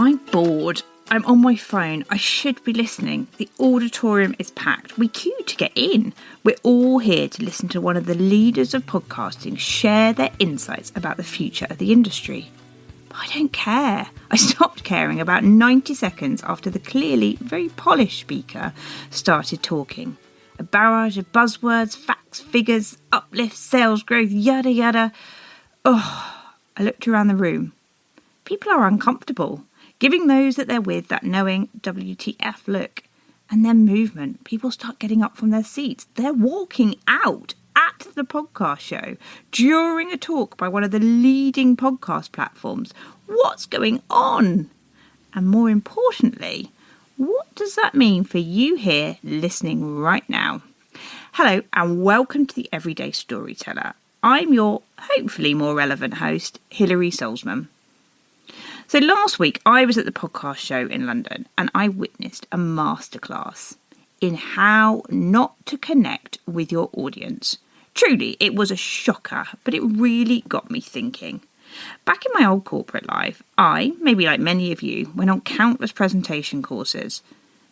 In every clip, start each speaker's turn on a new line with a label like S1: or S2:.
S1: I'm bored. I'm on my phone. I should be listening. The auditorium is packed. We queue to get in. We're all here to listen to one of the leaders of podcasting share their insights about the future of the industry. But I don't care. I stopped caring about 90 seconds after the clearly very polished speaker started talking. A barrage of buzzwords, facts, figures, uplifts, sales growth, yada yada. Oh, I looked around the room. People are uncomfortable, giving those that they're with that knowing WTF look. And then movement. People start getting up from their seats. They're walking out at the podcast show during a talk by one of the leading podcast platforms. What's going on? And more importantly, what does that mean for you here listening right now? Hello and welcome to the Everyday Storyteller. I'm your hopefully more relevant host, Hilary Solzman. So last week I was at the podcast show in London and I witnessed a masterclass in how not to connect with your audience. Truly, it was a shocker, but it really got me thinking. Back in my old corporate life, I, maybe like many of you, went on countless presentation courses.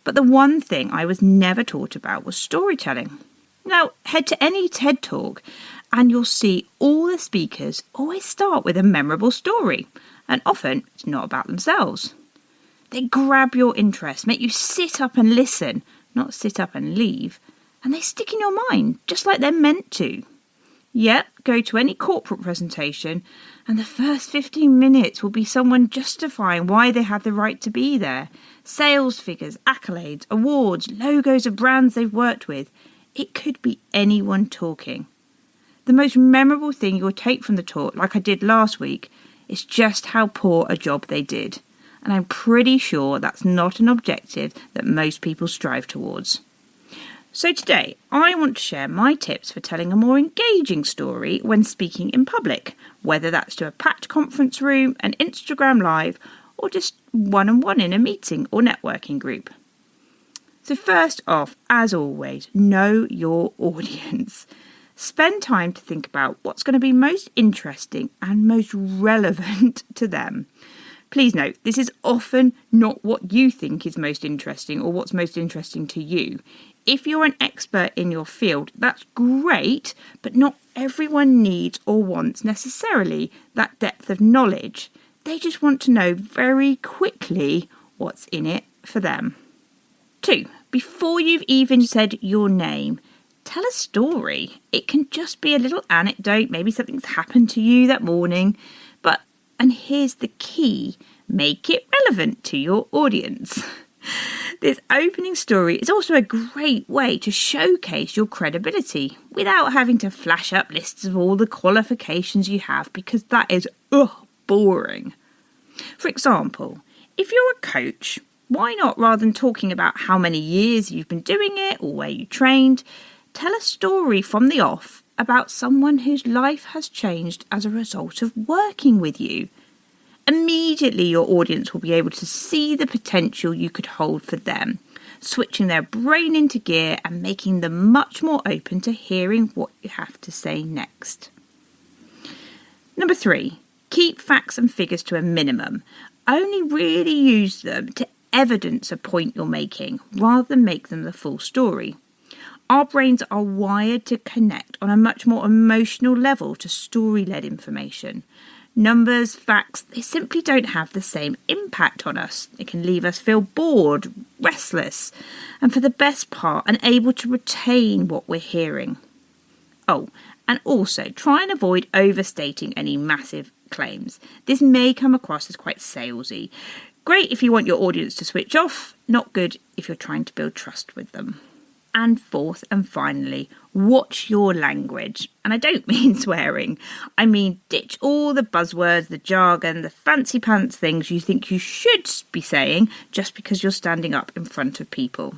S1: But the one thing I was never taught about was storytelling. Now, head to any TED Talk and you'll see all the speakers always start with a memorable story. And often it's not about themselves. They grab your interest, make you sit up and listen, not sit up and leave. And they stick in your mind, just like they're meant to. Yep, go to any corporate presentation and the first 15 minutes will be someone justifying why they have the right to be there. Sales figures, accolades, awards, logos of brands they've worked with. It could be anyone talking. The most memorable thing you'll take from the talk, like I did last week, is just how poor a job they did. And I'm pretty sure that's not an objective that most people strive towards. So today, I want to share my tips for telling a more engaging story when speaking in public, whether that's to a packed conference room, an Instagram live, or just one-on-one in a meeting or networking group. So first off, as always, know your audience. Spend time to think about what's going to be most interesting and most relevant to them. Please note, this is often not what you think is most interesting or what's most interesting to you. If you're an expert in your field, that's great, but not everyone needs or wants necessarily that depth of knowledge. They just want to know very quickly what's in it for them. 2, before you've even said your name, tell a story. It can just be a little anecdote, maybe something's happened to you that morning, and here's the key, make it relevant to your audience. This opening story is also a great way to showcase your credibility without having to flash up lists of all the qualifications you have because that is boring. For example, if you're a coach, why not, rather than talking about how many years you've been doing it or where you trained, tell a story from the off about someone whose life has changed as a result of working with you. Immediately your audience will be able to see the potential you could hold for them, switching their brain into gear and making them much more open to hearing what you have to say next. Number 3, keep facts and figures to a minimum. Only really use them to evidence a point you're making rather than make them the full story. Our brains are wired to connect on a much more emotional level to story-led information. Numbers, facts, they simply don't have the same impact on us. It can leave us feel bored, restless, and for the best part, unable to retain what we're hearing. Oh, and also try and avoid overstating any massive claims. This may come across as quite salesy. Great if you want your audience to switch off, not good if you're trying to build trust with them. And 4th and finally, watch your language. And I don't mean swearing. I mean ditch all the buzzwords, the jargon, the fancy pants things you think you should be saying just because you're standing up in front of people.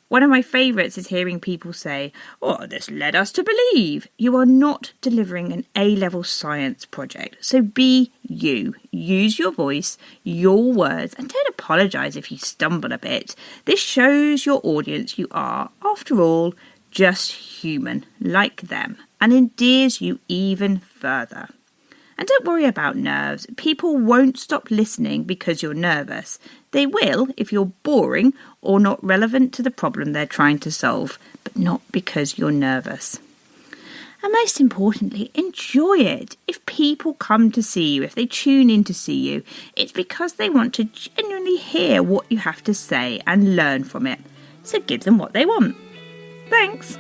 S1: One of my favourites is hearing people say, "Oh, this led us to believe." You are not delivering an A-level science project. So be you. Use your voice, your words, and don't apologise if you stumble a bit. This shows your audience you are, after all, just human, like them, and endears you even further. And don't worry about nerves. People won't stop listening because you're nervous. They will if you're boring or not relevant to the problem they're trying to solve, but not because you're nervous. And most importantly, enjoy it. If people come to see you, if they tune in to see you, it's because they want to genuinely hear what you have to say and learn from it. So give them what they want. Thanks.